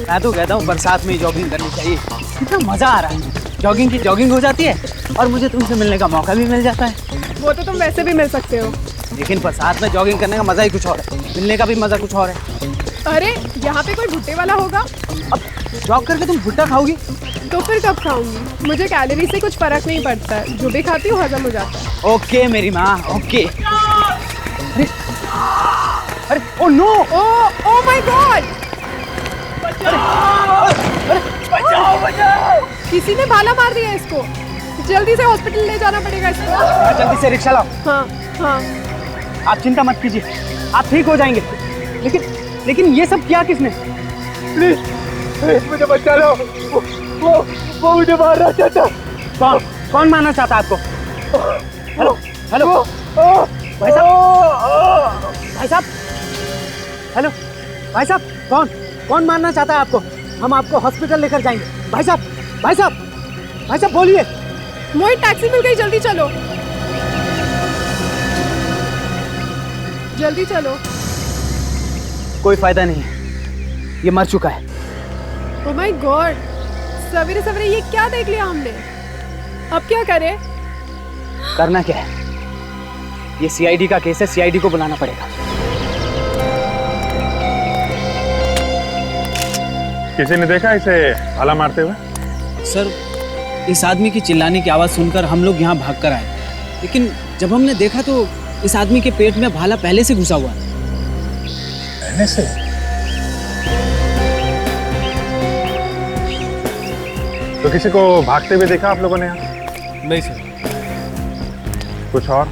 मैं तो कहता हूँ बरसात में ही जॉगिंग करनी चाहिए, कितना मजा आ रहा है। जॉगिंग की जॉगिंग हो जाती है और मुझे तुमसे मिलने का मौका भी मिल जाता है। वो तो तुम वैसे भी मिल सकते हो। लेकिन बरसात में जॉगिंग करने का मजा ही कुछ और है, मिलने का भी मजा कुछ और है। अरे यहाँ पे कोई भुट्टे वाला होगा? अब जॉग करके तुम भुट्टा खाओगी? तो फिर कब खाऊंगी? मुझे कैलोरी से कुछ फर्क नहीं पड़ता है, जो भी खाती हूँ हजम हो जाता है। ओके मेरी माँ, ओके। अरे अरे oh no, oh my God! बचाओ बचाओ! किसी ने भाला मार दिया इसको, जल्दी से हॉस्पिटल ले जाना पड़ेगा इसको। जल्दी से रिक्शा लाओ। हाँ हाँ। आप चिंता मत कीजिए, आप ठीक हो जाएंगे। लेकिन ये सब किया किसने? प्लीज मुझे बचा लो, वो मुझे मार रहा चाहता। कौन मारना चाहता आपको? हेलो हेलो भाई साहब, हेलो भाई साहब, कौन मारना चाहता है आपको? हम आपको हॉस्पिटल लेकर जाएंगे। भाई साहब बोलिए। मोहित टैक्सी मिल गई, जल्दी चलो जल्दी चलो। कोई फायदा नहीं है, ये मर चुका है। ओह माय गॉड, सवेरे सवेरे ये क्या देख लिया हमने? अब क्या करें? करना क्या है, ये सीआईडी का केस है, सीआईडी को बुलाना पड़ेगा। किसी ने देखा इसे भाला मारते हुए? सर, इस आदमी की चिल्लाने की आवाज़ सुनकर हम लोग यहाँ भाग कर आए, लेकिन जब हमने देखा तो इस आदमी के पेट में भाला पहले से घुसा हुआ है। पहले से? तो किसी को भागते हुए देखा आप लोगों ने यहाँ? नहीं सर। कुछ और?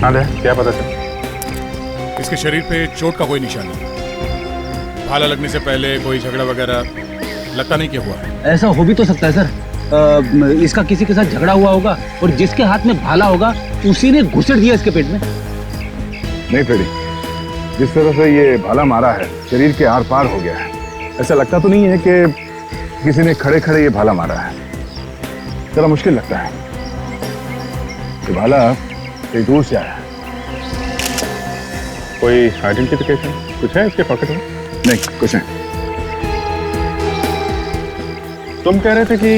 हाँ दे, क्या पता चला? इसके शरीर पे चोट का कोई निशान नहीं। भाला लगने से पहले कोई झगड़ा वगैरह लगता नहीं कि हुआ है। ऐसा हो भी तो सकता है सर, इसका किसी के साथ झगड़ा हुआ होगा और जिसके हाथ में भाला होगा उसी ने घुसेड़ दिया इसके पेट में। नहीं फ्रेडी, जिस तरह से ये भाला मारा है शरीर के आर पार हो गया है। ऐसा लगता तो नहीं है कि किसी ने खड़े खड़े ये भाला मारा है। जरा मुश्किल लगता है। ये भाला कहीं दूर से आया है। कोई आइडेंटिफिकेशन कुछ है इसके पॉकेट में? नहीं, कुछ नहीं। तुम कह रहे थे कि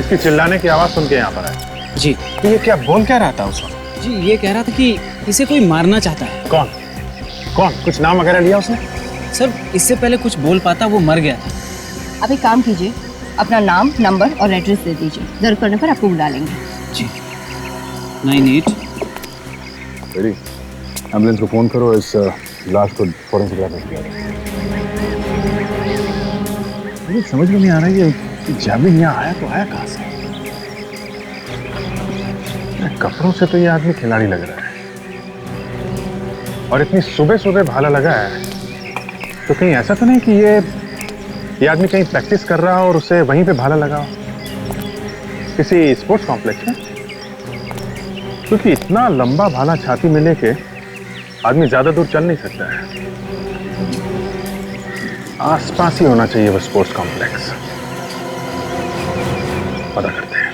इसकी चिल्लाने की आवाज सुन के यहाँ पर आए। जी तो ये क्या बोल क्या रहा था उस वक्त? जी, ये कह रहा था कि इसे कोई मारना चाहता है। कौन? कुछ नाम वगैरह लिया उसने? सर, इससे पहले कुछ बोल पाता, वो मर गया था। आप एक काम कीजिए, अपना नाम, नंबर और एड्रेस दे दीजिए, जरूरत पड़ने पर आपको बुला लेंगे। जी। 98। फ्रेडी, एम्बुलेंस को फोन करो, इस लाश को फॉरेंसिक लैब में भेजो। मुझे समझ में नहीं आ रहा है कि जैवलिन यहाँ आया तो आया कहाँ से? कपड़ों से तो ये आदमी खिलाड़ी लग रहा है, और इतनी सुबह सुबह भाला लगा है, तो कहीं ऐसा तो नहीं कि ये आदमी कहीं प्रैक्टिस कर रहा हो और उसे वहीं पे भाला लगा हो, किसी स्पोर्ट्स कॉम्प्लेक्स में? क्योंकि इतना लंबा भाला छाती में लेके आदमी ज्यादा दूर चल नहीं सकता है। आसपास ही होना चाहिए वो स्पोर्ट्स कॉम्प्लेक्स। पता करते हैं।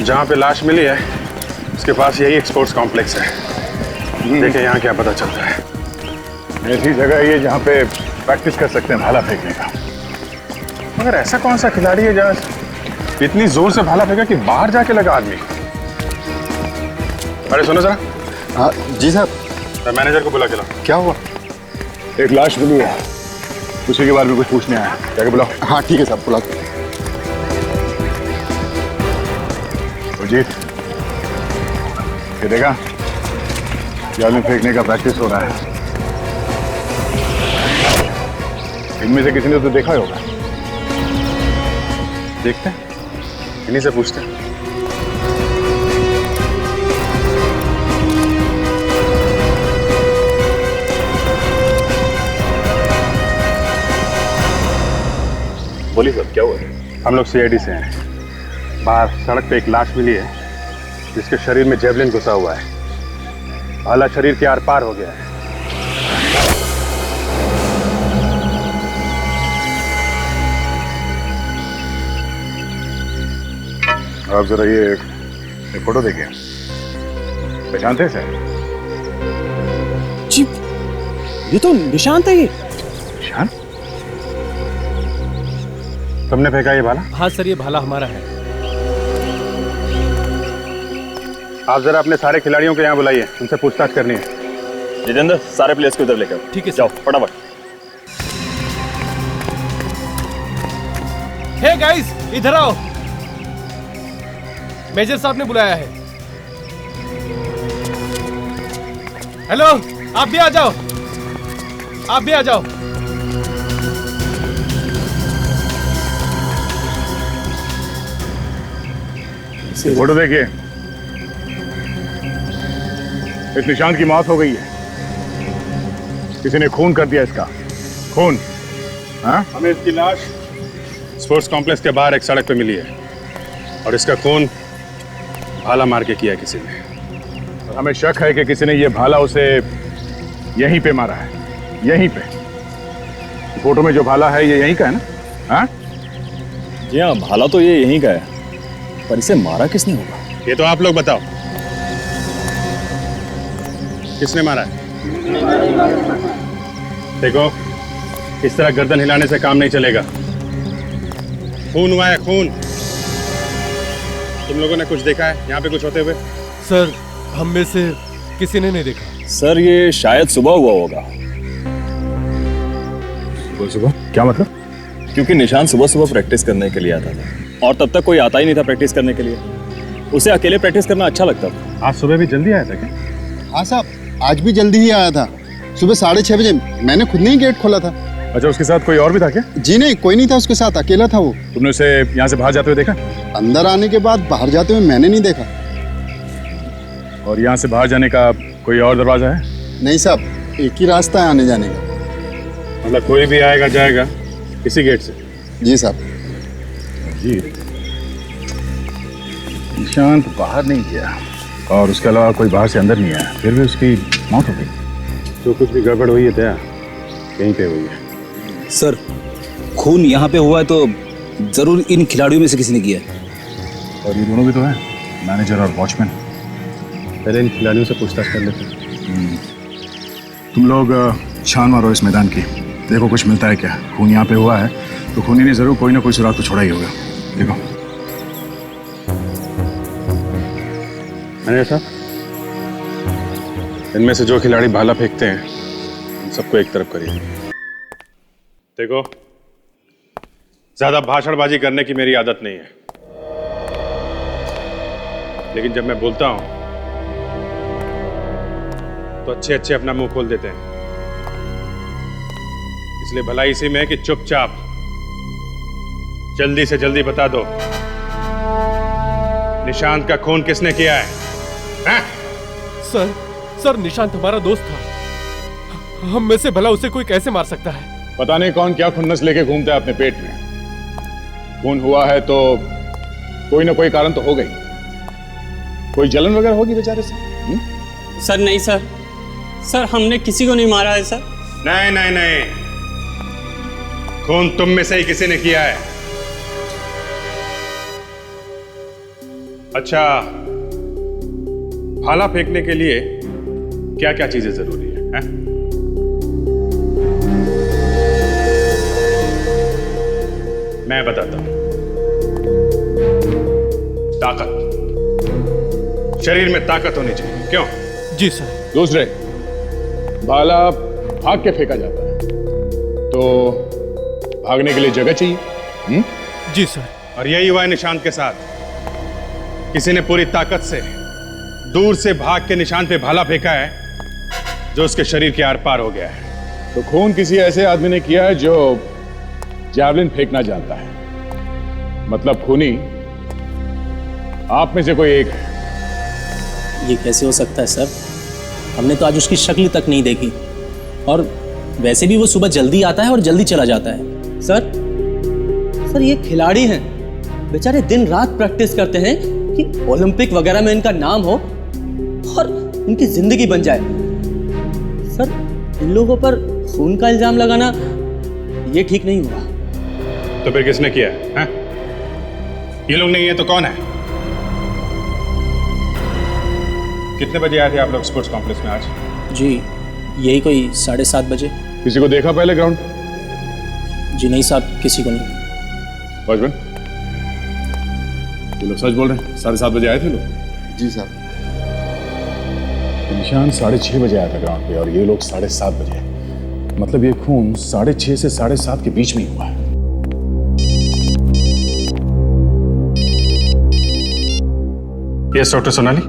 जहां पे लाश मिली है उसके पास यही एक स्पोर्ट्स कॉम्प्लेक्स है। देखें यहाँ क्या पता चलता है। ऐसी जगह है ये जहाँ पे प्रैक्टिस कर सकते हैं भाला फेंकने का। मगर ऐसा कौन सा खिलाड़ी है जहाँ इतनी जोर से भाला फेंका कि बाहर जाके लगा आदमी? अरे सुनो जरा। हाँ जी साहब। मैनेजर को बुला के लाओ। क्या हुआ? एक लाश मिली है, उसी के बारे में कुछ पूछने आया। जाके बुलाओ। हाँ ठीक है साहब, बुला। अजीत, ये देखा, जाल में फेंकने का प्रैक्टिस हो रहा है। इनमें से किसी ने तो देखा ही होगा। देखते हैं, इन्हीं से पूछते हैं। बोलिए साहब, क्या हुआ? हम लोग सीआईडी से हैं। बाहर सड़क पे एक लाश मिली है जिसके शरीर में जेवलिन घुसा हुआ है। भाला शरीर के आर पार हो गया है। आप जरा ये फोटो देखिए, पहचानते हैं जी, ये तो निशांत है। ये निशान? तुमने फेंका ये भाला? हाँ सर, ये भाला हमारा है। आप जरा अपने सारे खिलाड़ियों को यहाँ बुलाइए, उनसे पूछताछ करनी है। जितेंद्र, सारे प्लेयर्स को इधर लेकर ठीक है जाओ फटाफट। हे गाइस, इधर आओ, मेजर साहब ने बुलाया है। हेलो, आप भी आ जाओ, आप भी आ जाओ। ये फोटो देखिए, इस निशांत की मौत हो गई है। किसी ने खून कर दिया इसका, खून। हाँ? हमें इसकी लाश स्पोर्ट्स कॉम्प्लेक्स के बाहर एक सड़क पे मिली है और इसका खून भाला मार के किया किसी ने। और हमें शक है कि किसी ने ये भाला उसे यहीं पे मारा है, यहीं पे। फोटो में जो भाला है ये यहीं का है ना? हाँ? जी हाँ, भाला तो ये यहीं का है, पर इसे मारा किसने होगा? ये तो आप लोग बताओ, किसने मारा है? देखो, इस तरह गर्दन हिलाने से काम नहीं चलेगा। खून हुआ है, खून। तुम लोगों ने कुछ देखा है यहाँ पे कुछ होते हुए? सर, हम में से किसी ने नहीं देखा। सर, ये शायद सुबह हुआ होगा। सुबह? क्या मतलब? क्योंकि निशान सुबह सुबह प्रैक्टिस करने के लिए आता था और तब तक कोई आता ही नहीं था प्रैक्टिस करने के लिए। उसे अकेले प्रैक्टिस करना अच्छा लगता था। आज सुबह भी जल्दी आया था क्या? हाँ साहब, आज भी जल्दी ही आया था। सुबह 6:30 बजे मैंने खुद ने ही गेट खोला था। अच्छा, उसके साथ कोई और भी था क्या? जी नहीं, कोई नहीं था उसके साथ, अकेला था वो। तुमने उसे यहाँ से बाहर जाते हुए देखा? अंदर आने के बाद बाहर जाते हुए मैंने नहीं देखा। और यहाँ से बाहर जाने का कोई और दरवाजा है? नहीं साहब, एक ही रास्ता है आने जाने का। मतलब कोई भी आएगा जाएगा इसी गेट से? जी साहब। जी, निशांत बाहर नहीं गया और उसके अलावा कोई बाहर से अंदर नहीं आया, फिर भी उसकी मौत हो गई। जो कुछ भी गड़बड़ हुई है दया कहीं पे हुई है। सर, खून यहाँ पे हुआ है तो जरूर इन खिलाड़ियों में से किसी ने किया है। और ये दोनों भी तो हैं, मैनेजर और वॉचमैन। पहले इन खिलाड़ियों से पूछताछ कर लेते हैं। तुम लोग छान मारो इस मैदान की, देखो कुछ मिलता है क्या। खून यहाँ पे हुआ है तो खूनी ने जरूर कोई ना कोई सुराग तो छोड़ा ही होगा। देखो। मैनेजर साहब, इनमें से जो खिलाड़ी भाला फेंकते हैं उन सबको एक तरफ करिए। देखो, ज्यादा भाषणबाजी करने की मेरी आदत नहीं है, लेकिन जब मैं बोलता हूं तो अच्छे अच्छे अपना मुंह खोल देते हैं। इसलिए भलाई इसी में कि चुपचाप जल्दी से जल्दी बता दो, निशांत का खून किसने किया है? हैं? सर, निशांत हमारा दोस्त था। हम में से भला उसे कोई कैसे मार सकता है? पता नहीं कौन क्या खुन्नस लेके घूमता है अपने पेट में। खून हुआ है तो कोई ना कोई कारण तो हो गई, कोई जलन वगैरह होगी बेचारे से। सर नहीं सर, हमने किसी को नहीं मारा है सर। नहीं नहीं नहीं, खून तुम में से ही किसी ने किया है। अच्छा, भाला फेंकने के लिए क्या क्या चीजें जरूरी है? मैं बताता हूं। ताकत, शरीर में ताकत होनी चाहिए। क्यों? जी सर। दूसरे, भाला भाग के फेंका जाता है तो भागने के लिए जगह चाहिए। जी सर। और यही हुआ है निशांत के साथ। किसी ने पूरी ताकत से दूर से भाग के निशान पे भाला फेंका है जो उसके शरीर के आर पार हो गया है। तो खून किसी ऐसे आदमी ने किया है जो जैवलिन फेंकना जानता है। मतलब खूनी आप में से कोई एक है। ये कैसे हो सकता है सर? हमने तो आज उसकी शक्ल तक नहीं देखी, और वैसे भी वो सुबह जल्दी आता है और जल्दी चला जाता है। सर ये खिलाड़ी हैं, बेचारे दिन रात प्रैक्टिस करते हैं कि ओलंपिक वगैरह में इनका नाम हो, और इनकी जिंदगी बन जाए। सर, इन लोगों पर खून का इल्जाम लगाना ये ठीक नहीं हुआ। तो फिर किसने किया है? ये लोग नहीं है तो कौन है? कितने बजे आए थे आप लोग स्पोर्ट्स कॉम्प्लेक्स में आज? जी यही कोई 7:30 बजे। किसी को देखा पहले ग्राउंड? जी नहीं साहब, किसी को नहीं। वॉचमैन, ये लोग सच बोल रहे हैं? 7:30 बजे आए थे लोग? जी साहब। निशान 6:30 बजे आया था ग्राउंड पे और ये लोग 7:30 बजे। मतलब ये खून 6:30 से 7:30 के बीच में ही हुआ है। Yes doctor Sonali.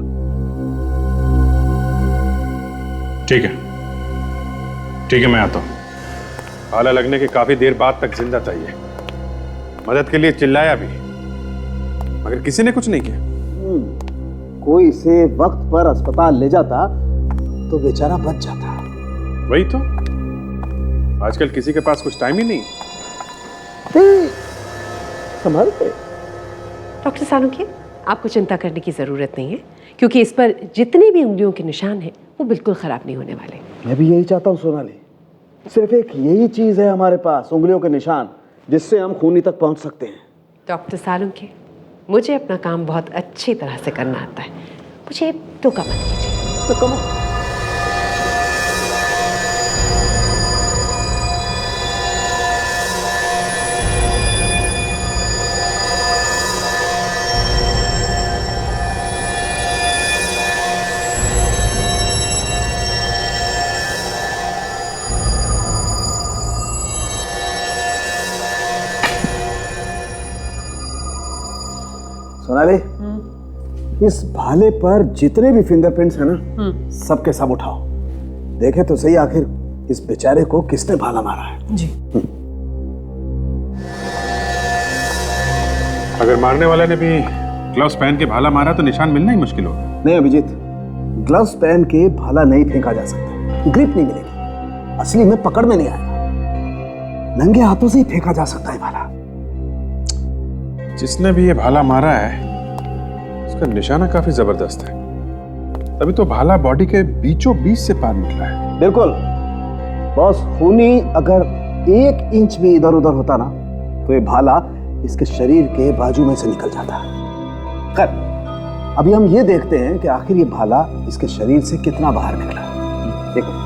ठीक है मैं आता हूं। भाला लगने के काफी देर बाद तक जिंदा चाहिए। मदद के लिए चिल्लाया भी, मगर किसी ने कुछ नहीं किया। कोई इसे वक्त पर अस्पताल ले जाता तो बेचारा बच जाता। वही तो, आजकल किसी के पास कुछ टाइम ही नहीं। संभाल के। डॉक्टर सालुंखे, आपको चिंता करने की ज़रूरत नहीं है, क्योंकि इस पर जितने भी उंगलियों के निशान हैं वो बिल्कुल ख़राब नहीं होने वाले। मैं भी यही चाहता हूँ सोनाली। सिर्फ एक यही चीज़ है हमारे पास, उंगलियों के निशान, जिससे हम खूनी तक पहुँच सकते हैं। डॉक्टर सालुंखे, मुझे अपना काम बहुत अच्छी तरह से करना आता है, मुझे टोका मत कीजिए। तो कमो। सोनाली, इस भाले पर जितने भी फिंगरप्रिंट्स हैं ना, सबके सब उठाओ। देखे तो सही आखिर इस बेचारे को किसने भाला मारा है। जी। अगर मारने वाले ने भी ग्लव्स पहन के भाला मारा तो निशान मिलना ही मुश्किल होगा। नहीं अभिजीत, ग्लव्स पहन के भाला नहीं फेंका जा सकता, ग्रिप नहीं मिलेगी, असली में पकड़ में नहीं आएगा। नंगे हाथों से ही फेंका जा सकता है भाला। जिसने भी ये भाला मारा है उसका निशाना काफी जबरदस्त है, तभी तो भाला बॉडी के बीचों बीच से पार निकला है। बिल्कुल बॉस, खूनी अगर 1 इंच भी इधर उधर होता ना तो ये भाला इसके शरीर के बाजू में से निकल जाता। खैर, अभी हम ये देखते हैं कि आखिर ये भाला इसके शरीर से कितना बाहर निकला। देखो,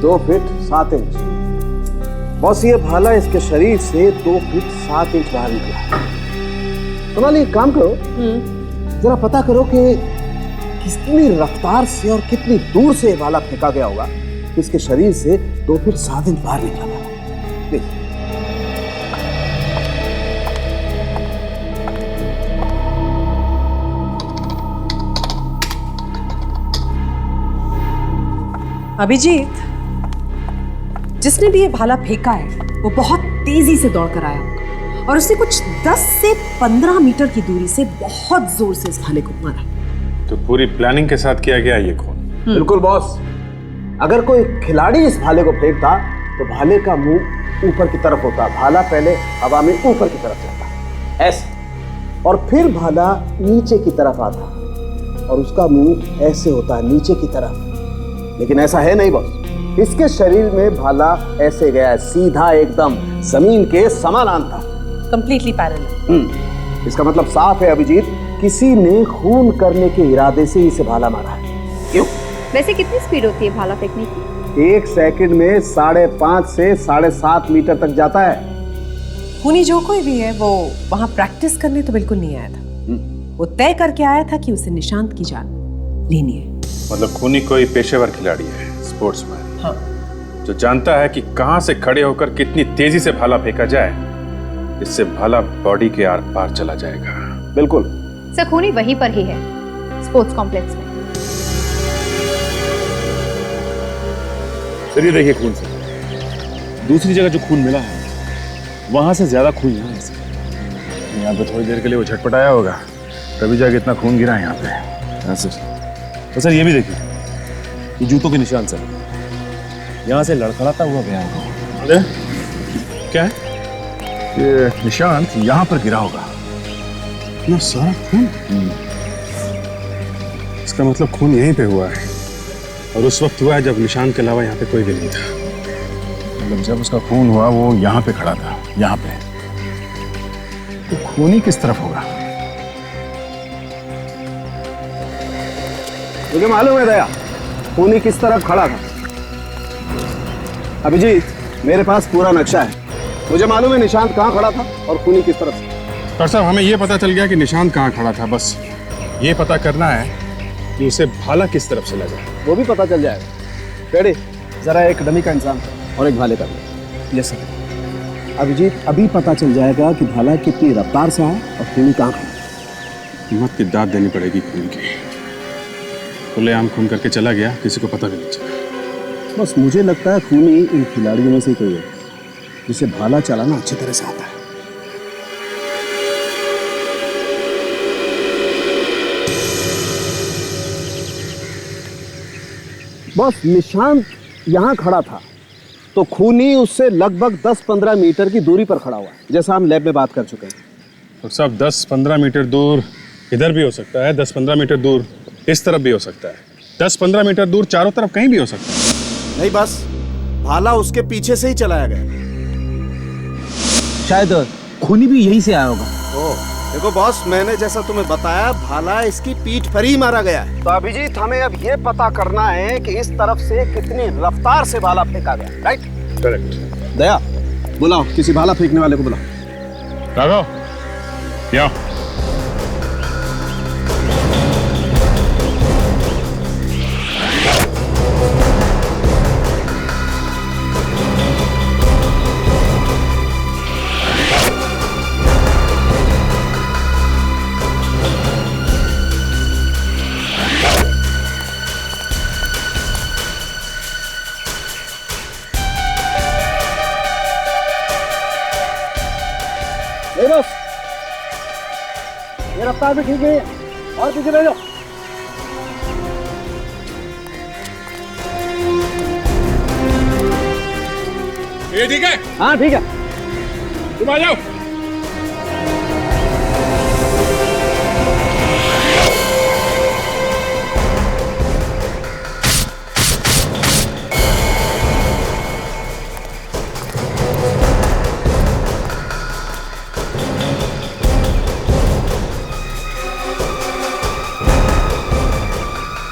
दो फीट 7 इंच। बॉस, ये भाला इसके शरीर से 2 फीट 7 इंच बाहर निकला। सोनाली, एक काम करो, जरा पता करो कि कितनी रफ्तार से और कितनी दूर से ये भाला फेंका गया होगा। इसके शरीर से 2 फीट 7 इंच बाहर निकला था। अभिजीत, जिसने भी ये भाला फेंका है वो बहुत तेजी से दौड़ कर आया होगा और उसने कुछ 10 से 15 मीटर की दूरी से बहुत जोर से इस भाले को मारा। तो पूरी प्लानिंग के साथ किया गया ये खून। बिल्कुल बॉस, अगर कोई खिलाड़ी इस भाले को फेंकता तो भाले का मुंह ऊपर की तरफ होता, भाला पहले हवा में ऊपर की तरफ जाता ऐसे, और फिर भाला नीचे की तरफ आता और उसका मुंह ऐसे होता नीचे की तरफ। लेकिन ऐसा है नहीं बॉस, इसके शरीर में भाला ऐसे गया, सीधा एकदम जमीन के समानांतर था, कंप्लीटली पैरेलल। इसका मतलब साफ है अभिजीत, किसी ने खून करने के इरादे से इसे भाला मारा है। क्यों? वैसे कितनी स्पीड होती है भाला फेंकने की? 1 सेकंड में 5.5 से 7.5 मीटर तक जाता है। खूनी जो कोई भी है वो वहां प्रैक्टिस करने तो बिल्कुल नहीं आया था, वो तय करके आया था कि उसे निशांत की जान लेनी है। मतलब खूनी कोई पेशेवर खिलाड़ी है, स्पोर्ट्समैन। हाँ। जो जानता है कि कहां से खड़े होकर कितनी तेजी से भाला फेंका जाए, इससे भाला बॉडी के आर पार चला जाएगा। बिल्कुल सर, खूनी वहीं पर ही है, स्पोर्ट्स कॉम्प्लेक्स में। चलिए देखिए खून से, दूसरी जगह जो खून मिला है वहां से ज्यादा खून यहाँ है। यहाँ पे थोड़ी देर के लिए वो झटपटाया होगा, तभी जाके इतना खून गिरा है यहाँ पे। हाँ सर। तो सर ये भी देखिए, ये जूतों के निशान सर, यहाँ से लड़खड़ाता हुआ गया होगा। क्या है? ये निशांत यहाँ पर गिरा होगा। ना सारा खून? इसका मतलब खून यहीं पे हुआ है, और उस वक्त हुआ है जब निशांत के अलावा यहाँ पे कोई भी नहीं था। मतलब जब उसका खून हुआ वो यहाँ पे खड़ा था, यहाँ पे। तो खूनी किस तरफ होगा? मुझे मालूम है दया, खूनी किस तरफ खड़ा था। अभिजीत, मेरे पास पूरा नक्शा है। मुझे मालूम है निशांत कहाँ खड़ा था और खूनी किस तरफ से। डॉक्टर साहब, हमें ये पता चल गया कि निशांत कहाँ खड़ा था, बस ये पता करना है कि उसे भाला किस तरफ से लगा। वो भी पता चल जाएगा। रेडी, जरा एक डमी का इंसान और एक भाले का भी। Yes sir. अभिजीत, अभी पता चल जाएगा कि भाला कितनी रफ्तार से आया और खूनी कहाँ खड़ा। हिम्मत की दाद देनी पड़ेगी खून की। खुलेआम खून करके चला गया, किसी को पता भी नहीं चला। बस मुझे लगता है खूनी इन खिलाड़ियों में से कोई है जिसे भाला चलाना अच्छी तरह से आता है। बस निशांत यहाँ खड़ा था तो खूनी उससे लगभग 10-15 मीटर की दूरी पर खड़ा हुआ, जैसा हम लैब में बात कर चुके हैं। तो सब 10-15 मीटर दूर इधर भी हो सकता है, 10-15 मीटर दूर इस तरफ भी हो सकता है, 10-15 मीटर दूर चारों तरफ कहीं भी हो सकता है। नहीं, बस भाला उसके पीछे से ही चलाया गया। शायद खूनी भी यहीं से आया होगा। देखो बॉस, मैंने जैसा तुम्हें बताया, भाला इसकी पीठ पर ही मारा गया है। तो अभिजीत, हमें अब ये पता करना है कि इस तरफ से कितनी रफ्तार से भाला फेंका गया। राइट? करेक्ट। दया, बुलाओ किसी भाला फेंकने वाले को बुलाओ। राघव, यहाँ। बस ये रफ्तार भी ठीक है, और पीछे ले जाओ। ये ठीक है? हाँ ठीक है, तुम आ जाओ।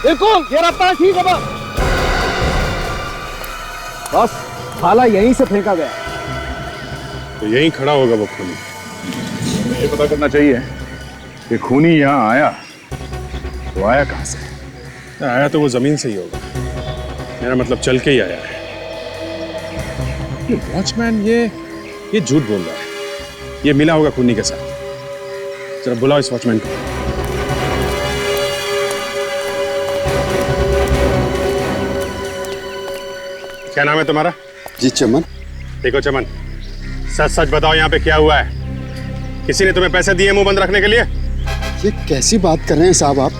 बिल्कुल, ये रफ्तार ठीक है। बस भाला यहीं से फेंका गया, तो यहीं खड़ा होगा वो खूनी। ये पता करना चाहिए कि खूनी यहाँ आया तो आया कहाँ से? आया तो वो जमीन से ही होगा, मेरा मतलब चल के ही आया है। ये वॉचमैन ये झूठ बोल रहा है, ये मिला होगा खूनी के साथ। जरा बुलाओ इस वॉचमैन को। क्या नाम है तुम्हारा? जी चमन। देखो चमन, सच सच बताओ यहाँ पे क्या हुआ है? किसी ने तुम्हें पैसे दिए मुंह बंद रखने के लिए? ये कैसी बात कर रहे हैं साहब आप?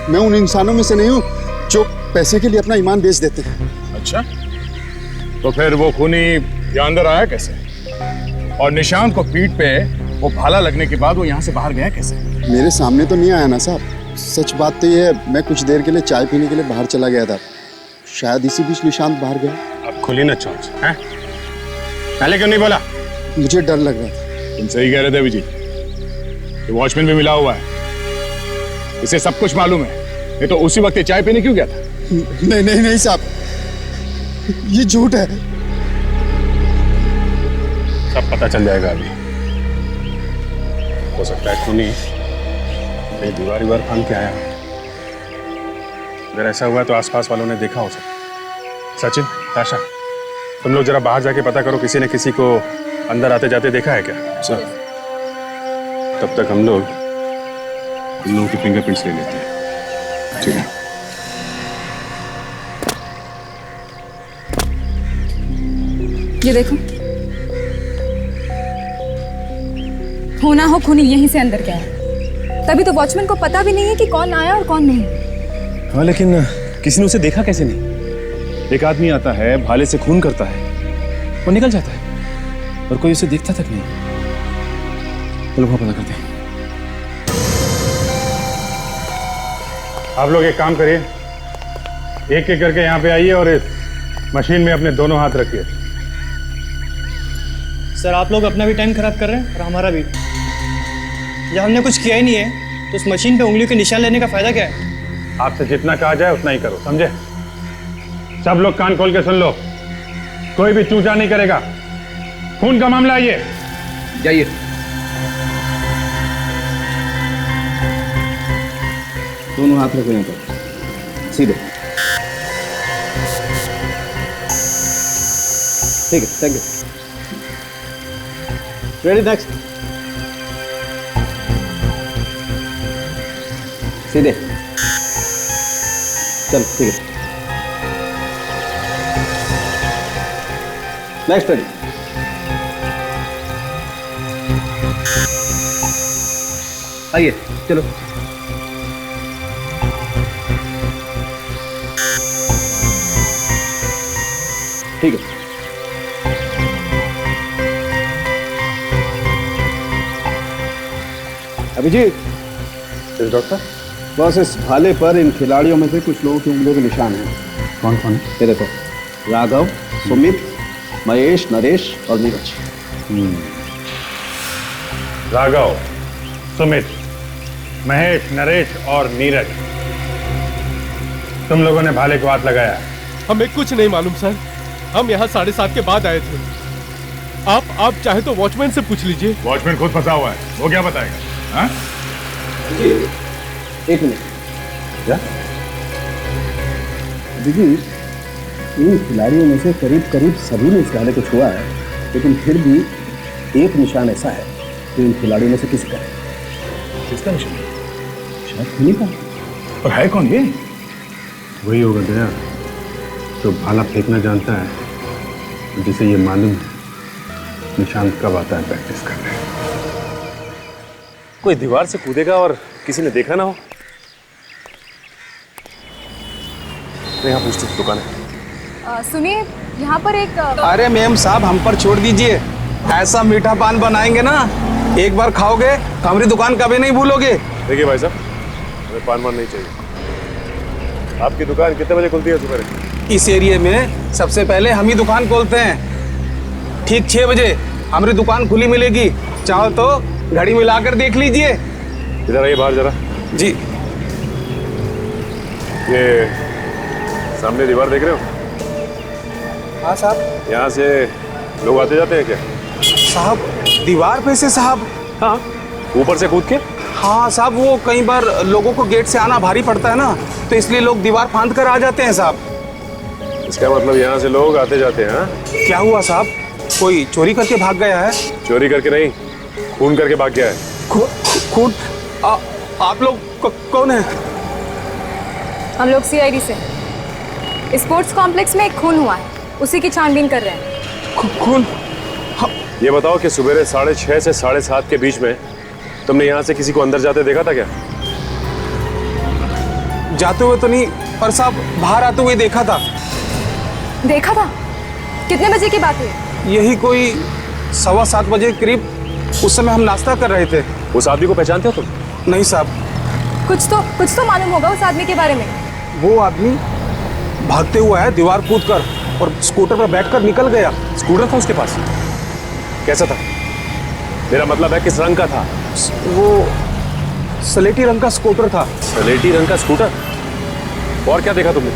मैं उन इंसानों में से नहीं हूँ जो पैसे के लिए अपना ईमान बेच देते हैं। अच्छा, तो फिर वो खूनी यहाँ अंदर आया कैसे? और निशांत को पीठ पे वो भाला लगने के बाद वो यहाँ से बाहर गया कैसे? मेरे सामने तो नहीं आया ना साहब। सच बात तो ये है, मैं कुछ देर के लिए चाय पीने के लिए बाहर चला गया था, शायद इसी बीच निशांत बाहर गया। अब खुली ना चौंच है? पहले क्यों नहीं बोला? मुझे डर लग रहा था। तुम सही कह रहे थे अभिजीत, ये वॉचमैन भी मिला हुआ है, इसे सब कुछ मालूम है। ये तो उसी वक्त ये चाय पीने क्यों गया था? नहीं नहीं नहीं साहब, ये झूठ है। सब पता चल जाएगा अभी। हो सकता है खूनी कहीं दीवार फांद के आया। अगर ऐसा हुआ तो आसपास वालों ने देखा हो सकता। सचिन, ताशा, तुम लोग जरा बाहर जाके पता करो, किसी ने किसी को अंदर आते जाते देखा है क्या? सर। तब तक हम लोग इन लोगों की फिंगरप्रिंट्स ले लेते हैं। ठीक है। ये देखो, होना हो खूनी यहीं से अंदर गया है। तभी तो वॉचमैन को पता भी नहीं है कि कौन आया और कौन नहीं। हाँ, लेकिन किसी ने उसे देखा कैसे नहीं? एक आदमी आता है, भाले से खून करता है और निकल जाता है। और कोई उसे देखता तक नहीं। चलो वहां पता करते हैं। आप लोग एक काम करिए, एक एक करके यहाँ पे आइए और इस मशीन में अपने दोनों हाथ रखिए। सर आप लोग अपना भी टाइम खराब कर रहे हैं और हमारा भी। जब हमने कुछ किया ही नहीं है तो उस मशीन पे उंगलियों के निशान लेने का फायदा क्या है? आपसे जितना कहा जाए उतना ही करो, समझे? सब लोग कान खोल के सुन लो, कोई भी चूचा नहीं करेगा। खून का मामला है ये। जाइए। दोनों हाथ रखो यहाँ पर, सीधे। ठीक है, थैंक यू। Ready, next. सीधे। चलो ठीक है, नेक्स्ट रेडी। आइए, चलो। ठीक है। अभिजीत। डॉक्टर, बस इस भाले पर इन खिलाड़ियों में से कुछ लोगों की उंगलियों के निशान हैं। कौन कौन? ये देखो, राघव, सुमित, महेश, नरेश और नीरज। राघव, सुमित, महेश, नरेश और नीरज, तुम लोगों ने भाले को हाथ लगाया? हमें कुछ नहीं मालूम सर, हम यहाँ 7:30 के बाद आए थे। आप चाहे तो वॉचमैन से पूछ लीजिए। वॉचमैन खुद फंसा हुआ है, वो क्या बताएगा? हाँ? एक मिनट। क्या? देखिए, इन खिलाड़ियों में से करीब करीब सभी ने इस भाले को छुआ है, लेकिन फिर भी एक निशान ऐसा है जो इन खिलाड़ियों में से किसी का है। किसका निशान? शायद खुनी का। और है कौन ये? वही होगा दया, तो भाला फेंकना जानता है, जिसे ये मालूम निशान कब आता है प्रैक्टिस करने। कोई दीवार से कूदेगा और किसी ने देखा ना हो। मैं यहाँ पूछती हूँ, दुकान है। सुनिए, यहाँ पर एक अरे मैम साहब, हम पर छोड़ दीजिए। ऐसा मीठा पान बनाएंगे ना, एक बार खाओगे तो हमारी दुकान कभी नहीं भूलोगे। देखिए भाई साहब, हमें पान वान नहीं चाहिए। आपकी दुकान कितने बजे खुलती है सुबह? इस एरिया में सबसे पहले हम ही दुकान खोलते हैं। ठीक 6 बजे हमारी दुकान खुली मिलेगी। चाहो तो घड़ी मिलाकर देख लीजिए। इधर आइए बाहर जरा। जी। ये सामने दीवार देख रहे हो? हाँ साहब। यहाँ से लोग आते जाते हैं क्या? साहब, दीवार पे से साहब? हाँ, ऊपर से कूद के? हाँ साहब, वो कई बार लोगों को गेट से आना भारी पड़ता है ना, तो इसलिए लोग दीवार फांद कर आ जाते हैं साहब। इसका मतलब यहाँ से लोग आते जाते हैं? हाँ? क्या हुआ साहब, कोई चोरी करके भाग गया है? चोरी करके नहीं, खून करके भाग गया है। खून? आप लोग कौन है? हम लोग CID से। स्पोर्ट्स कॉम्प्लेक्स में एक खून हुआ है, उसी की छानबीन कर रहे हैं। खून? ये बताओ कि सुबह 6:30 से 7:30 के बीच में तुमने यहाँ से किसी को अंदर जाते देखा था क्या? जाते हुए तो नहीं, पर साहब बाहर आते हुए देखा था। देखा था? कितने बजे की बात है? यही कोई 7:15 बजे करीब। उस समय हम नाश्ता कर रहे थे। उस आदमी को पहचानते हो तुम? नहीं साहब। कुछ तो मालूम होगा उस आदमी के बारे में। वो आदमी भागते हुआ है दीवार कूद कर और स्कूटर पर बैठकर निकल गया। स्कूटर था उसके पास? कैसा था? मेरा मतलब है किस रंग का था? वो स्लेटी रंग का स्कूटर था। स्लेटी रंग का स्कूटर? और क्या देखा तुमने,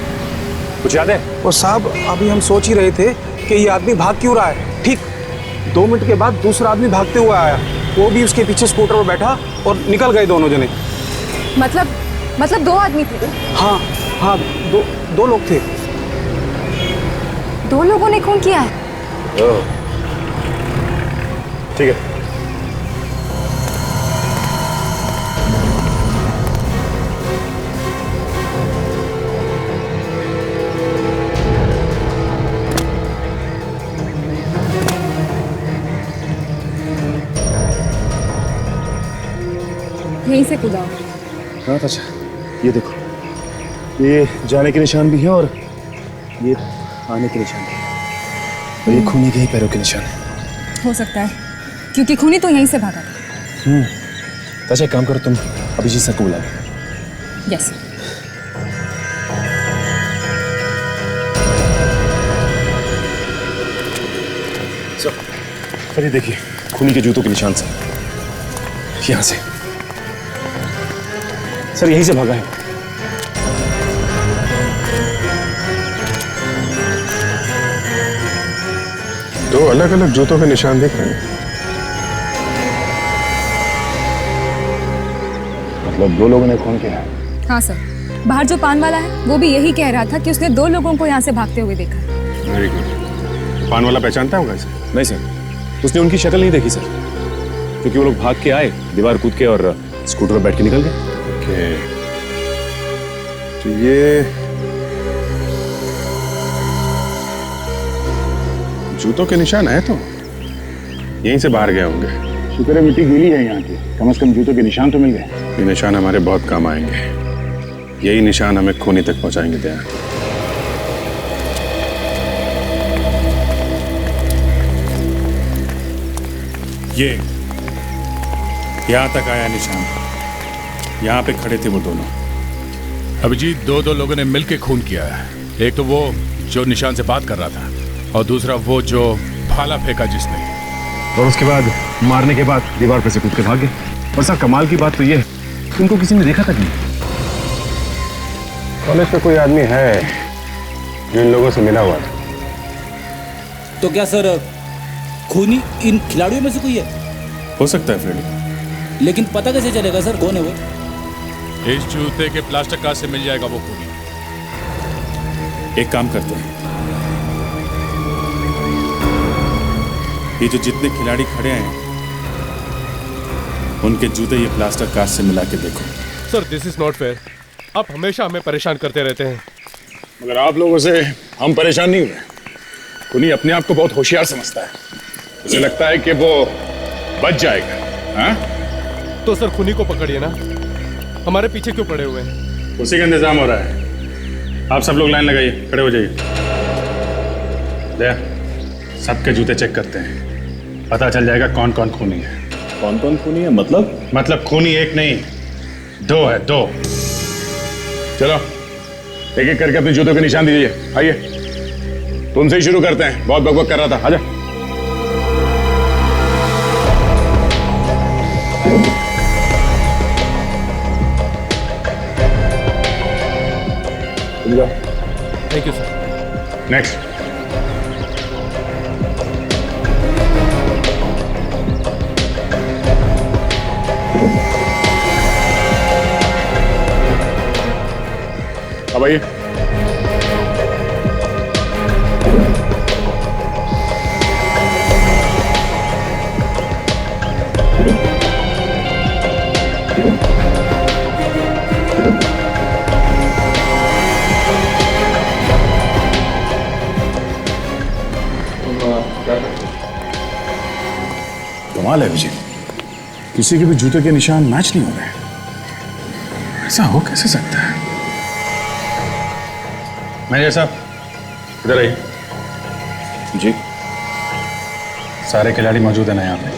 कुछ याद है? और साहब अभी हम सोच ही रहे थे कि ये आदमी भाग क्यों रहा है। ठीक 2 मिनट के बाद दूसरा आदमी भागते हुए आया, वो भी उसके पीछे स्कूटर पर बैठा और निकल गए दोनों जने। मतलब 2 आदमी थे? हाँ, दो लोग थे। 2 लोगों ने खून किया है? ठीक है। यहीं से कूदा। हाँ अच्छा, ये देखो, ये जाने के निशान भी हैं और ये आने के निशान भी हैं, और ये खूनी के ही पैरों के निशान हैं। हो सकता है, क्योंकि खूनी तो यहीं से भागा था। अच्छा एक काम करो, तुम अभिजीत सर को बुला लो। यस। सर ये देखिए, खूनी के जूतों के निशान से यहां से। सर यहीं से भागा है। दो अलग अलग जूतों के निशान दिख रहे हैं। मतलब दो लोगों ने खून किया है? हाँ सर, बाहर जो पान वाला है वो भी यही कह रहा था कि उसने 2 लोगों को यहाँ से भागते हुए देखा है। Very good. पान वाला पहचानता होगा इसे? नहीं सर, उसने उनकी शक्ल नहीं देखी सर, क्योंकि वो लोग भाग के आए, दीवार कूद के और स्कूटर पर बैठ के निकल गए। ओके, तो ये जूतों के निशान है तो यहीं से बाहर गए होंगे। शुक्र है मिट्टी गीली है यहाँ की, कम से कम जूतों के निशान तो मिल गए। ये निशान हमारे बहुत काम आएंगे। यही निशान हमें खूनी तक पहुंचाएंगे। दया, ये यहां तक आया निशान, यहां पे खड़े थे वो दोनों। अभिजीत, दो लोगों ने मिलकर खून किया है। एक तो वो जो निशान से बात कर रहा था, और दूसरा वो जो भाला फेंका जिसने। और उसके बाद मारने के बाद दीवार पर से कूद के भाग गए। और सर कमाल की बात तो ये है कि उनको किसी ने देखा तक नहीं। कॉलेज में कोई आदमी है जो इन लोगों से मिला हुआ था। तो क्या सर खूनी इन खिलाड़ियों में से कोई है? हो सकता है फ्रेडी, लेकिन पता कैसे चलेगा सर कौन है वो? इस जूते के प्लास्टिक कार्ड से मिल जाएगा वो खूनी। एक काम करते हैं, ये जो जितने खिलाड़ी खड़े हैं उनके जूते ये प्लास्टर कार्ड से मिला के देखो। Sir this is not fair, आप हमेशा हमें परेशान करते रहते हैं। मगर आप लोगों से हम परेशान नहीं हुए। खूनी अपने आप को बहुत होशियार समझता है, उसे लगता है कि वो बच जाएगा। हाँ? तो सर खूनी को पकड़िए ना, हमारे पीछे क्यों पड़े हुए हैं? उसी का इंतजाम हो रहा है। आप सब लोग लाइन लगाइए, खड़े हो जाइए। दया, सबके जूते चेक करते हैं, पता चल जाएगा कौन कौन खूनी है। कौन कौन खूनी है मतलब खूनी एक नहीं, 2 है, 2। चलो एक एक करके अपने जूतों के निशान दीजिए। आइए, तुमसे ही शुरू करते हैं, बहुत बकबक कर रहा था। आजा। Thank you sir. नेक्स्ट। अब आइए। कमाल है विजय, किसी के भी जूते के निशान मैच नहीं हो रहे। ऐसा हो कैसे सकता है? मैनेजर साहब, इधर आइए। जी। सारे खिलाड़ी मौजूद है ना यहाँ पे?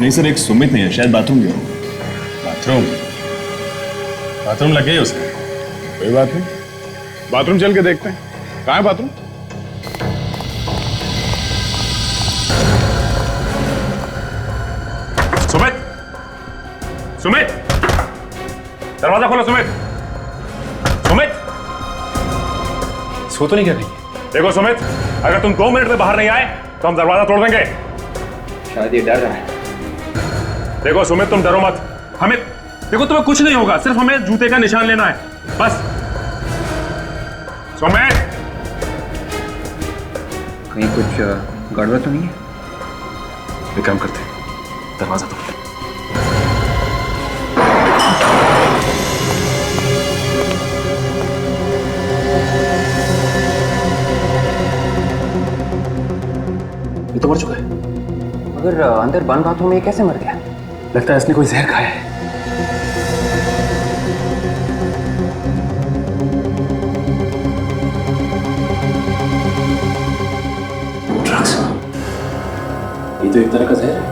नहीं सर, एक सुमित नहीं है, शायद बाथरूम गया होगा। बाथरूम लग गई उसे? कोई बात नहीं, बाथरूम चल के देखते हैं। कहाँ है बाथरूम? सुमित, दरवाजा खोलो। सुमित, सो तो नहीं कर रही? देखो सुमित, अगर तुम 2 मिनट में बाहर नहीं आए तो हम दरवाजा तोड़ देंगे। शायद ये डर रहा है। देखो सुमित, तुम डरो मत। हमें देखो, तुम्हें कुछ नहीं होगा, सिर्फ हमें जूते का निशान लेना है, बस। सुमित, कहीं कुछ गड़बड़ तो नहीं है? एक काम करते हैं, दरवाजा तोड़। ये तो मर चुका है। मगर अंदर बंद बाथरूम में ये कैसे मर गया? लगता है इसने कोई जहर खाया है। ये तो एक तरह का जहर है।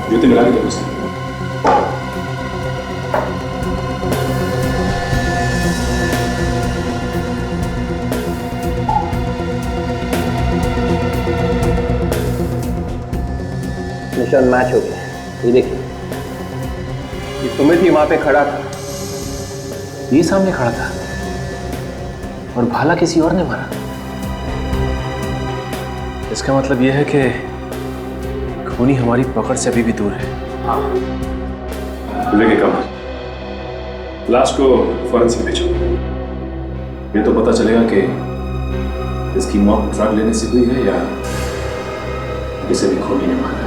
जूते मिला के देखो सर। निशान मैच हो गया। ये देखिए, ये सुमित ही वहां पे खड़ा था, ये सामने खड़ा था और भाला किसी और ने मारा। इसका मतलब यह है कि खूनी हमारी पकड़ से अभी भी दूर है। हाँ, लेकिन कब लाश को फॉरेंसिक भेजो। ये तो पता चलेगा कि इसकी मौत ड्रग लेने से हुई है या किसी भी खूनी ने मारा है।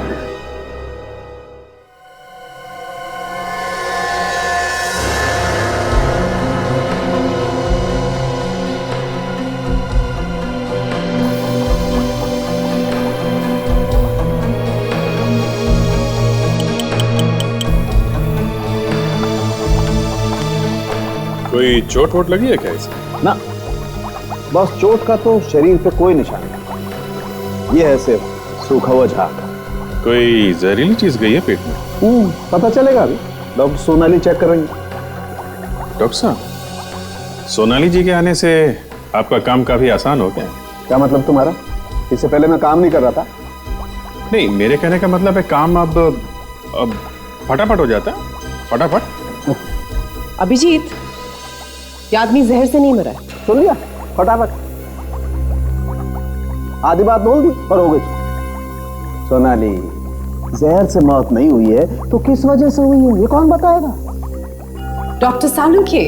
कोई चोट वोट लगी है क्या इसे? ना, बस चोट का तो शरीर पे कोई निशान नहीं। ये है सिर्फ सूखा हुआ झाग। कोई जहरीली चीज गई है पेट में? पता चलेगा अभी, डॉक्टर सोनाली चेक करेंगे। डॉक्टर साहब, सोनाली जी के आने से आपका काम काफी आसान हो गया। क्या मतलब तुम्हारा? इससे पहले मैं काम नहीं कर रहा था। नहीं, मेरे कहने का मतलब है काम अब फटाफट हो जाता है, फटाफट। अभिजीत, ये आदमी जहर से नहीं मरा है। सुन लिया? फटाफट आधी बात बोल दी और हो गई। सोनाली, जहर से मौत नहीं हुई है तो किस वजह से हुई है ये कौन बताएगा? डॉक्टर सालुंखे,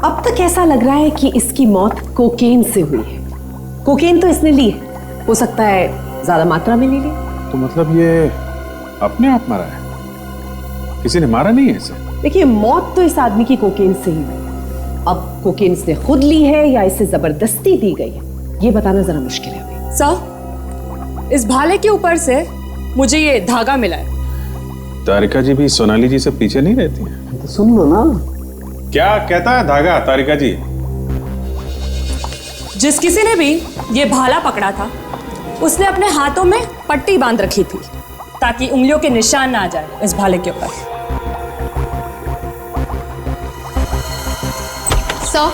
अब तक ऐसा लग रहा है कि इसकी मौत कोकेन से हुई है। कोकेन तो इसने ली है, हो सकता है ज्यादा मात्रा में ले ली। तो मतलब ये अपने आप मरा है, किसी ने मारा नहीं है इसे? देखिए, मौत तो इस आदमी की कोकेन से ही हुई। अब कोकेन इसने खुद ली है या इसे जबरदस्ती दी गई है, ये बताना जरा मुश्किल है। सर, इस भाले के ऊपर से मुझे ये धागा मिला है। तारिका जी भी सोनाली जी से पीछे नहीं रहती है? तो सुन लो ना। क्या कहता है धागा तारिका जी? जिस किसी ने भी ये भाला पकड़ा था उसने अपने हाथों में पट्टी बांध रखी थी ताकि उंगलियों के निशान ना आ जाए इस भाले के ऊपर। सर,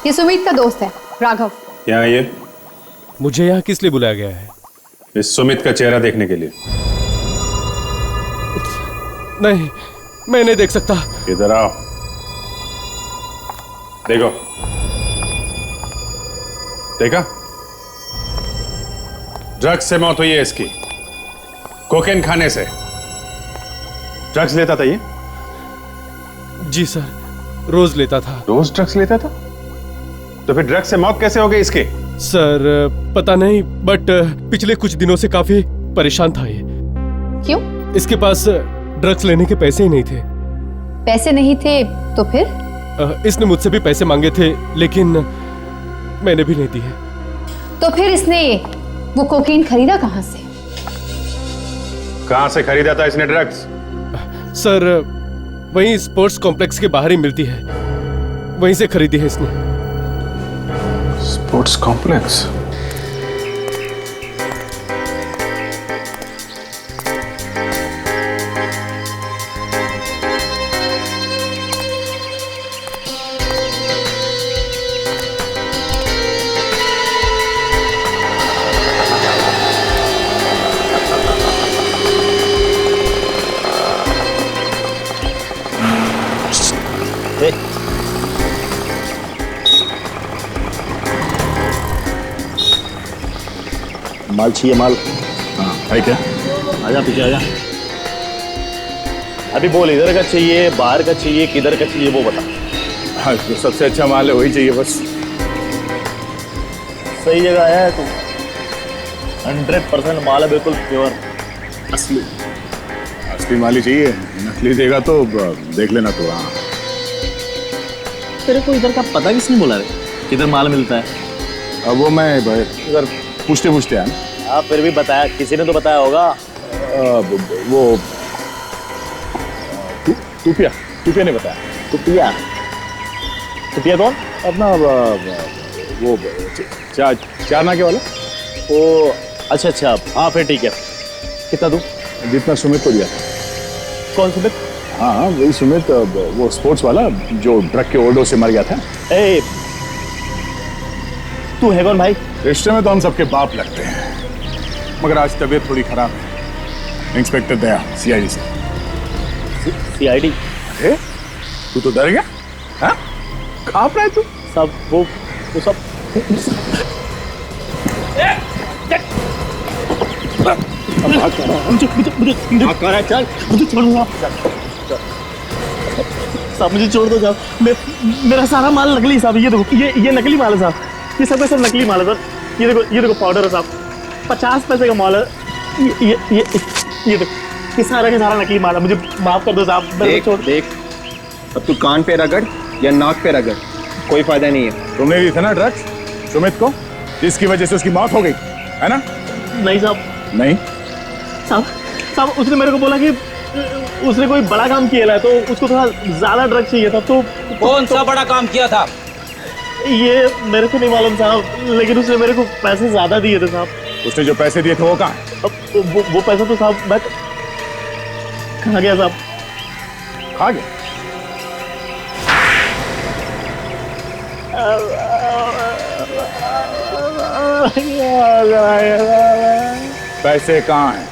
ये सुमित का दोस्त है, राघव। यहाँ ये मुझे यहाँ किस लिए बुलाया गया है? इस सुमित का चेहरा देखने के लिए। नहीं, मैं नहीं देख सकता। इधर आओ, देखो। देखा? ड्रग्स से मौत हुई है इसकी, कोकेन खाने से। ड्रग्स लेता था ये? जी सर, रोज लेता था। रोज ड्रग्स लेता था? तो फिर ड्रग्स से मौत कैसे हो गई इसकी? सर पता नहीं, बट पिछले कुछ दिनों से काफी परेशान था ये। क्यों? इसके पास ड्रग्स लेने के पैसे ही नहीं थे। पैसे नहीं थे तो फिर? इसने मुझसे भी पैसे मांगे थे लेकिन मैंने भी नहीं दिए। तो फिर इसने वो कोकेन खरीदा कहां से? कहां से खरीदा था इसने ड्रग्स? सर वहीं स्पोर्ट्स कॉम्प्लेक्स के बाहर ही मिलती है, वहीं से खरीदी है इसने। Sports complex? माल चाहिए? माल? हाँ, है क्या? आजा पीछे आजा। अभी बोल, इधर का चाहिए, बाहर का चाहिए, किधर का चाहिए वो बता। हाँ, जो सबसे अच्छा माल है वही चाहिए बस। सही जगह आया है तू। 100% माल है, बिल्कुल प्योर असली। असली माल ही चाहिए, नकली देगा तो देख लेना तू। हाँ, तेरे को इधर का पता किसने बोला रे, किधर माल मिलता है? अब वो मैं इधर पूछते पूछते आया ना। हाँ, फिर भी बताया, किसी ने तो बताया होगा। वो टूपिया ने बताया। टूपिया? टूपिया कौन? अपना वो चार नाके वाला। ओ अच्छा, हाँ फिर ठीक है। कितना दूं? जितना सुमित को दिया। कौन सुमित? हाँ वही सुमित, वो स्पोर्ट्स वाला जो ड्रग के ओवरडोज से मर गया था। ए, तू है कौन भाई? रिश्ते में तो हम सबके बाप लगते हैं, मगर आज तबीयत थोड़ी खराब है। इंस्पेक्टर दया, सीआईडी से। सीआईडी? अरे तू तो डर गया? हाँ? कहाँ पे है तू? सब वो सब साहब मुझे छोड़ दो साहब, मेरा सारा माल नकली साहब। ये देखो, ये नकली माल है साहब, ये सब का सब नकली माल है सर। ये देखो पाउडर है साहब, 50 पैसे का माल है। ये देखो, ये सारा का सारा नकली माल है। मुझे माफ कर दो साहब। देख अब तू कान पे रगड़ या नाक पे रगड़, कोई फायदा नहीं है। तुमने दी था ना ड्रग्स सुमित को, जिसकी वजह से उसकी मौत हो गई है ना? नहीं साहब। नहीं साहब उसने मेरे को बोला कि उसने कोई बड़ा काम किया है, तो उसको थोड़ा ज्यादा ड्रग चाहिए था। तो कौन सा बड़ा काम किया था? ये मेरे को नहीं मालूम साहब, लेकिन उसने मेरे को पैसे ज्यादा दिए थे साहब। उसने जो पैसे दिए थे वो कहाँ? वो पैसा तो साहब मैं खा गया साहब। खा गया? पैसे कहाँ हैं?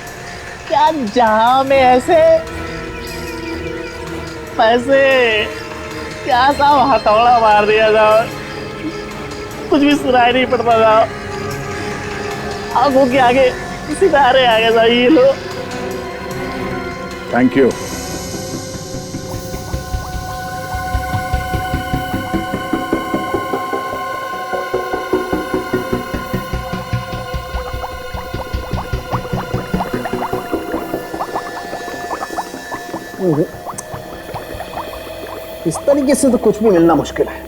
क्या जहां में ऐसे पैसे, क्या साहब हथौड़ा मार दिया साहब, कुछ भी सुनाई नहीं पड़ता साहब। आंखों के आगे सितारे आ गए साहब। ये लो। Thank you. इस तरीके से तो कुछ भी मिलना मुश्किल है।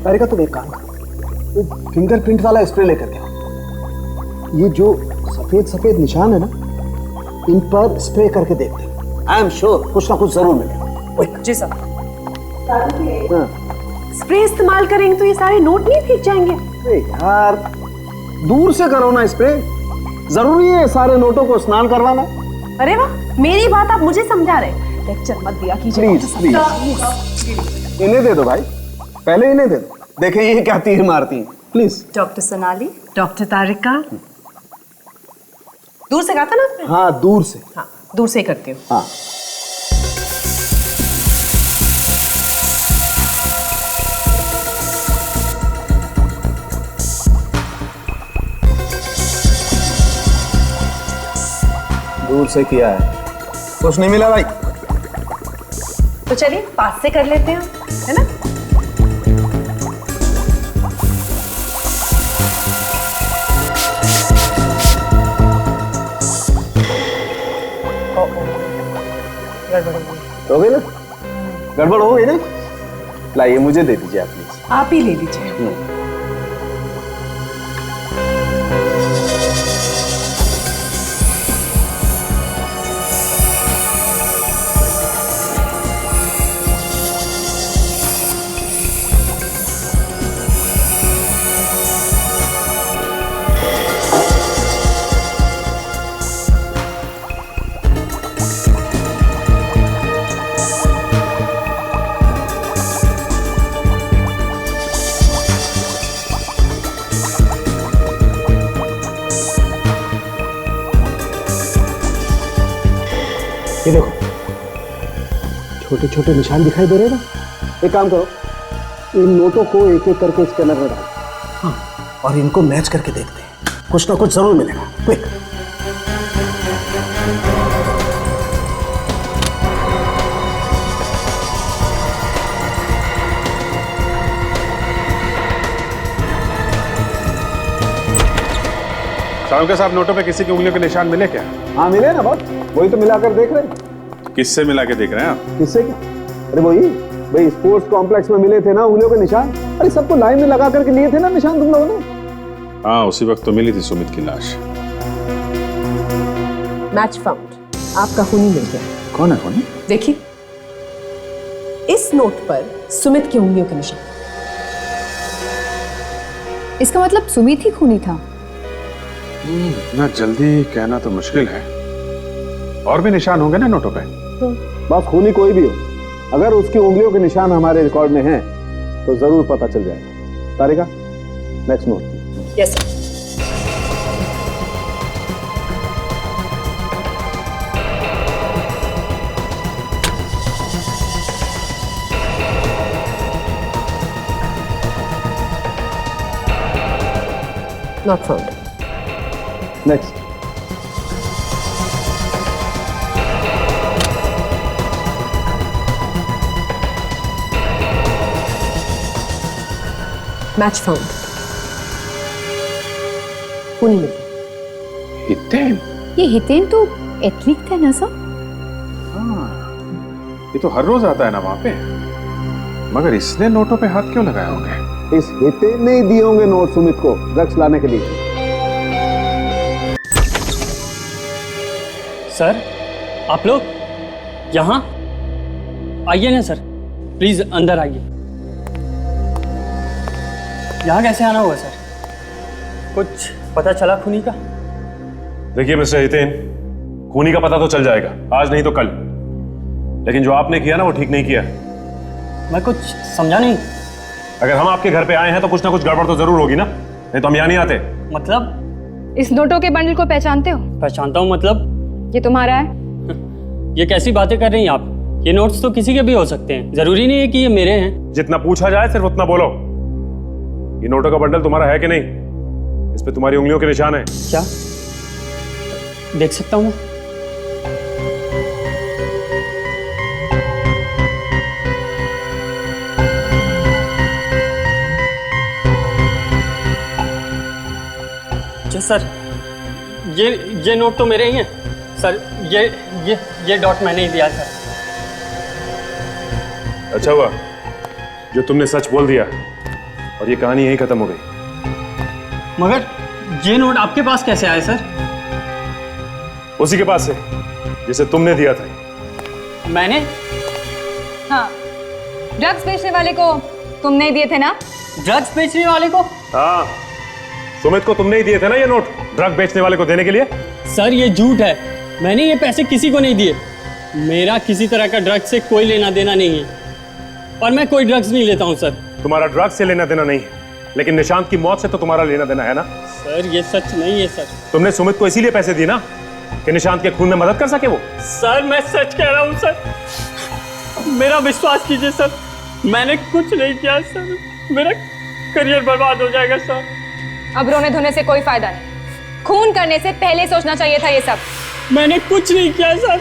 अरे का तुम एक काम करो, वो फिंगरप्रिंट वाला स्प्रे लेकर के आओ। ये जो सफेद निशान है ना, इन पर स्प्रे करके देखते हैं। आई एम श्योर कुछ ना कुछ जरूर मिलेगा। जी सर। स्प्रे इस्तेमाल करेंगे तो ये सारे नोट नहीं भीग जाएंगे? अरे यार दूर से करो ना स्प्रे, जरूरी है सारे नोटों को स्नान करवाना? अरे वाह, मेरी बात आप मुझे समझा रहे। लेक्चर मत दिया कीजिए। प्लीज इन्हें दे दो भाई, पहले इन्हें दे दो, देखें ये क्या तीर मारती हैं। प्लीज। डॉक्टर सोनाली, डॉक्टर तारिका। दूर से कहा था ना आपने? हाँ दूर से। हाँ दूर से करती हूँ। हाँ दूर से किया है, कुछ नहीं मिला भाई। तो चलिए पास से कर लेते हैं, है ना? हो गई ना? गड़बड़ हो गई ना? लाइए मुझे दे दीजिए आप प्लीज। आप ही ले लीजिए। ये देखो छोटे छोटे निशान दिखाई दे रहे हैं ना? एक काम करो, इन नोटों को एक एक करके स्कैनर में डालो। हाँ, और इनको मैच करके देखते हैं, कुछ ना कुछ जरूर मिलेगा। क्विक। साहब साहब नोटों पे किसी की उंगलियों के निशान मिले क्या? हाँ मिले ना बहुत, वही तो मिलाकर देख रहे हैं। किससे मिला के देख रहे हैं आप? किससे क्या? अरे वही भाई स्पोर्ट्स कॉम्प्लेक्स में मिले थे ना उंगलियों के निशान। अरे सबको लाइन में लगा करके लिए थे ना निशान तुम लोगों ने। हाँ उसी वक्त तो मिली थी सुमित की लाश। मैच फाउंड, आपका खूनी मिल गया। कौन है खूनी? देखिए इस नोट पर सुमित की उंगलियों के निशान। इसका मतलब सुमित ही खूनी था। इतना जल्दी कहना तो मुश्किल है। और भी निशान होंगे ना नोटों पे? बस खूनी कोई भी हो, अगर उसकी उंगलियों के निशान हमारे रिकॉर्ड में हैं तो जरूर पता चल जाएगा। Tarika, next note. Yes sir. Not found. Next. Match found. खूनी मिल गया। हितेन? ये हितेन तो एथलीट है ना सर? ये तो हर रोज आता है ना वहां पे, मगर इसने नोटों पे हाथ क्यों लगाए होंगे? इस हितेन ने ही दिए होंगे नोट सुमित को ड्रग्स लाने के लिए। सर, आप लोग यहाँ आइए ना सर, प्लीज अंदर आइए। यहाँ कैसे आना हुआ सर? कुछ पता चला खूनी का? देखिए मिस्टर हितेन, खूनी का पता तो चल जाएगा, आज नहीं तो कल। लेकिन जो आपने किया ना वो ठीक नहीं किया। मैं कुछ समझा नहीं। अगर हम आपके घर पे आए हैं तो कुछ ना कुछ गड़बड़ तो जरूर होगी ना, नहीं तो हम यहाँ नहीं आते। मतलब? इस नोटों के बंडल को पहचानते हो? पहचानता हूँ मतलब? ये तुम्हारा है? ये कैसी बातें कर रही हैं आप? ये नोट्स तो किसी के भी हो सकते हैं, जरूरी नहीं है कि ये मेरे हैं। जितना पूछा जाए सिर्फ उतना बोलो। ये नोटों का बंडल तुम्हारा है कि नहीं? इस पे तुम्हारी उंगलियों के निशान है। क्या देख सकता हूँ? जी सर, ये नोट तो मेरे ही हैं सर। ये डॉट मैंने ही दिया सर। अच्छा हुआ जो तुमने सच बोल दिया और ये कहानी यहीं खत्म हो गई। मगर ये नोट आपके पास कैसे आए सर? उसी के पास से जिसे तुमने दिया था। मैंने? हाँ, ड्रग्स बेचने वाले को तुमने ही दिए थे ना? ड्रग्स बेचने वाले को? हाँ, सुमित को तुमने ही दिए थे ना ये नोट, ड्रग बेचने वाले को देने के लिए। सर ये झूठ है, मैंने ये पैसे किसी को नहीं दिए। मेरा किसी तरह का ड्रग्स से कोई लेना देना नहीं है और मैं कोई ड्रग्स नहीं लेता हूँ सर। तुम्हारा ड्रग्स से लेना देना नहीं है, लेकिन निशांत की मौत से तो तुम्हारा लेना देना है ना। सर ये सच नहीं है सर। तुमने सुमित को इसीलिए पैसे दिए ना कि निशांत के खून में मदद कर सके वो। सर मैं सच कह रहा हूँ सर, मेरा विश्वास कीजिए सर, मैंने कुछ नहीं किया सर। मेरा करियर बर्बाद हो जाएगा सर। अब रोने धोने से कोई फायदा नहीं, खून करने से पहले सोचना चाहिए था ये सब। मैंने कुछ नहीं किया सर,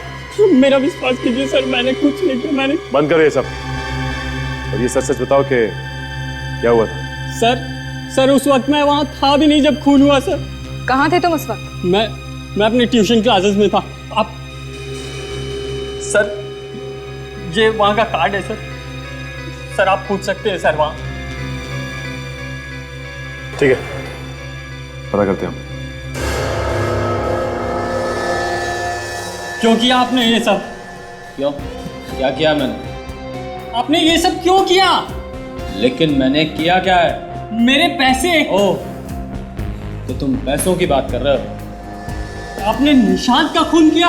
मेरा विश्वास कीजिए सर, मैंने कुछ नहीं किया। मैंने बंद करो ये सब और ये सच सच बताओ कि क्या हुआ था। सर उस वक्त मैं वहां था भी नहीं जब खून हुआ सर। कहाँ थे तुम उस वक्त? मैं अपने ट्यूशन क्लासेस में था। आप सर ये वहां का कार्ड है सर आप पूछ सकते हैं सर वहां। ठीक है, पता करते हैं हम। क्यों किया आपने ये सब? क्यों? क्या किया मैंने? आपने ये सब क्यों किया? लेकिन मैंने किया क्या है? मेरे पैसे। ओह, तो तुम पैसों की बात कर रहे हो? आपने निशांत का खून किया?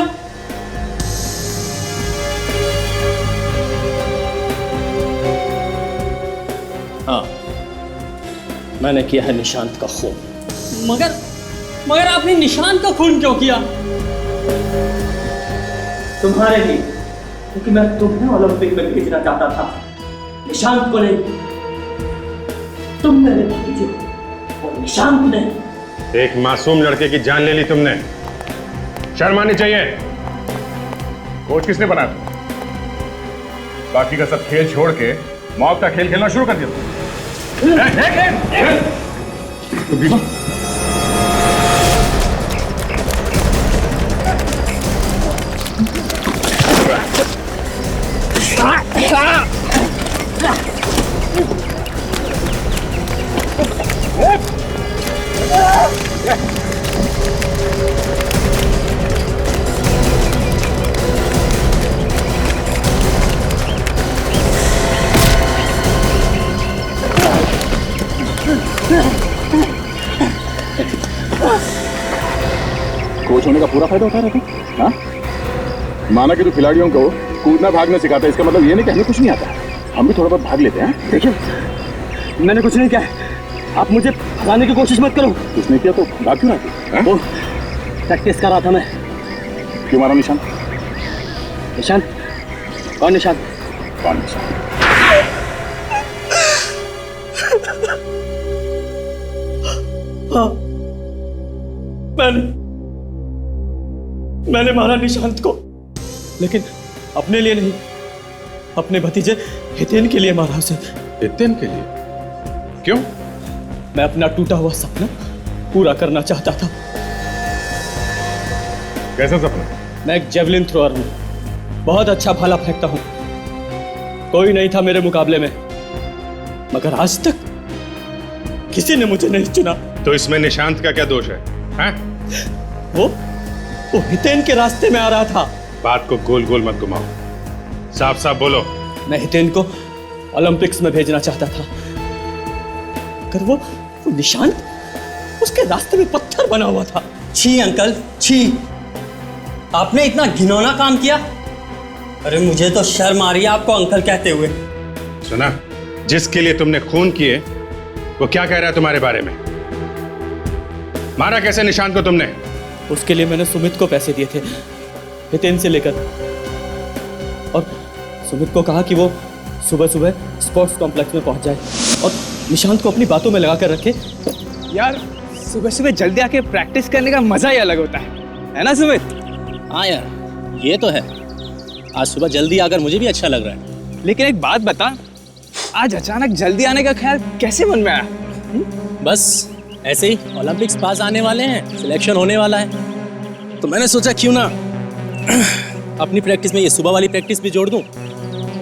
हाँ, मैंने किया है निशांत का खून। मगर आपने निशांत का खून क्यों किया? तुम्हारे लिए, क्योंकि मैं तुम्हें ओलंपिक में भेजना चाहता था, निशांत को नहीं। तुम मेरे भेजे और निशांत ने। एक मासूम लड़के की जान ले ली तुमने, शर्म आनी चाहिए। कोच किसने बनाया तुम? बाकी का सब खेल छोड़ के मौत का खेल खेलना शुरू कर दिया। होने का पूरा फायदा उठा रहे थे। हाँ, माना कि तू खिलाड़ियों को कूदना भागना सिखाता है, इसका मतलब ये नहीं कि हमें कुछ नहीं आता। हम भी थोड़ा बहुत भाग लेते हैं। देखिए, मैंने कुछ नहीं किया है। आप मुझे फंसाने की कोशिश मत करो। कुछ नहीं किया तो भाग क्यों रहा तू? वो प्रैक्टिस कर रहा था मैं। क्यों मारा निशान? निशान? कौन निशान? कौन निशान? हाँ, मैंने मारा निशांत को, लेकिन अपने लिए नहीं, अपने भतीजे हितेन के लिए मारा उसे। हितेन के लिए? क्यों? मैं अपना टूटा हुआ सपना पूरा करना चाहता था। कैसा सपना? मैं एक जेवलिन थ्रोअर हूं, बहुत अच्छा भाला फेंकता हूं। कोई नहीं था मेरे मुकाबले में, मगर आज तक किसी ने मुझे नहीं चुना। तो इसमें निशांत का क्या दोष है? हैं? वो हितेन के रास्ते में आ रहा था। बात को गोल गोल मत घुमाओ, साफ साफ बोलो। मैं हितेन को ओलंपिक्स में भेजना चाहता था, मगर वो निशांत उसके रास्ते में पत्थर बना हुआ था। छी अंकल, छी! आपने इतना घिनौना काम किया? अरे मुझे तो शर्म आ रही है आपको अंकल कहते हुए। सुना, जिसके लिए तुमने खून किए वो क्या कह रहा है तुम्हारे बारे में? मारा कैसे निशांत को तुमने? उसके लिए मैंने सुमित को पैसे दिए थे, हितेन से लेकर, और सुमित को कहा कि वो सुबह सुबह स्पोर्ट्स कॉम्प्लेक्स में पहुंच जाए और निशांत को अपनी बातों में लगा कर रखे। यार, सुबह सुबह जल्दी आके प्रैक्टिस करने का मजा ही अलग होता है ना सुमित? हाँ यार, ये तो है। आज सुबह जल्दी आकर मुझे भी अच्छा लग रहा है। लेकिन एक बात बता, आज अचानक जल्दी आने का ख्याल कैसे मन में आया? बस ऐसे ही, ओलंपिक्स पास आने वाले हैं, सिलेक्शन होने वाला है, तो मैंने सोचा क्यों ना अपनी प्रैक्टिस में ये सुबह वाली प्रैक्टिस भी जोड़ दूं,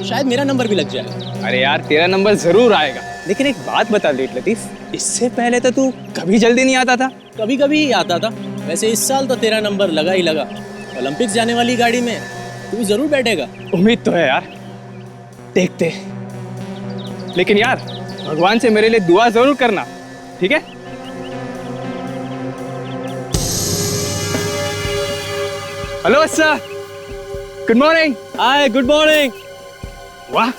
शायद मेरा नंबर भी लग जाएगा। अरे यार, तेरा नंबर जरूर आएगा। लेकिन एक बात बता लेट लतीफ, इससे पहले तो तू कभी जल्दी नहीं आता था। कभी कभी ही आता था। वैसे इस साल तो तेरा नंबर लगा ही लगा। ओलंपिक्स जाने वाली गाड़ी में तू जरूर बैठेगा। उम्मीद तो है यार, देखते। लेकिन यार, भगवान से मेरे लिए दुआ जरूर करना, ठीक है? Hello sir, good morning. Hi, good morning. वाह,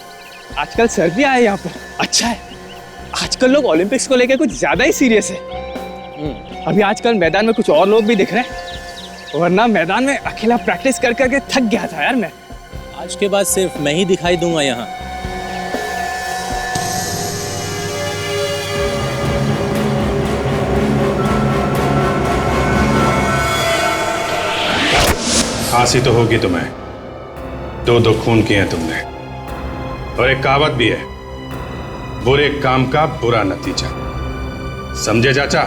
आजकल सर भी आए यहाँ पर। अच्छा है, आजकल लोग ओलंपिक्स को लेकर कुछ ज्यादा ही सीरियस है। अभी आजकल मैदान में कुछ और लोग भी दिख रहे हैं, वरना मैदान में अकेला प्रैक्टिस कर करके थक गया था यार मैं। आज के बाद सिर्फ मैं ही दिखाई दूंगा यहाँ। फांसी तो होगी तुम्हें, दो खून किए हैं तुमने, और एक कहावत भी है, बुरे काम का बुरा नतीजा। समझे चाचा?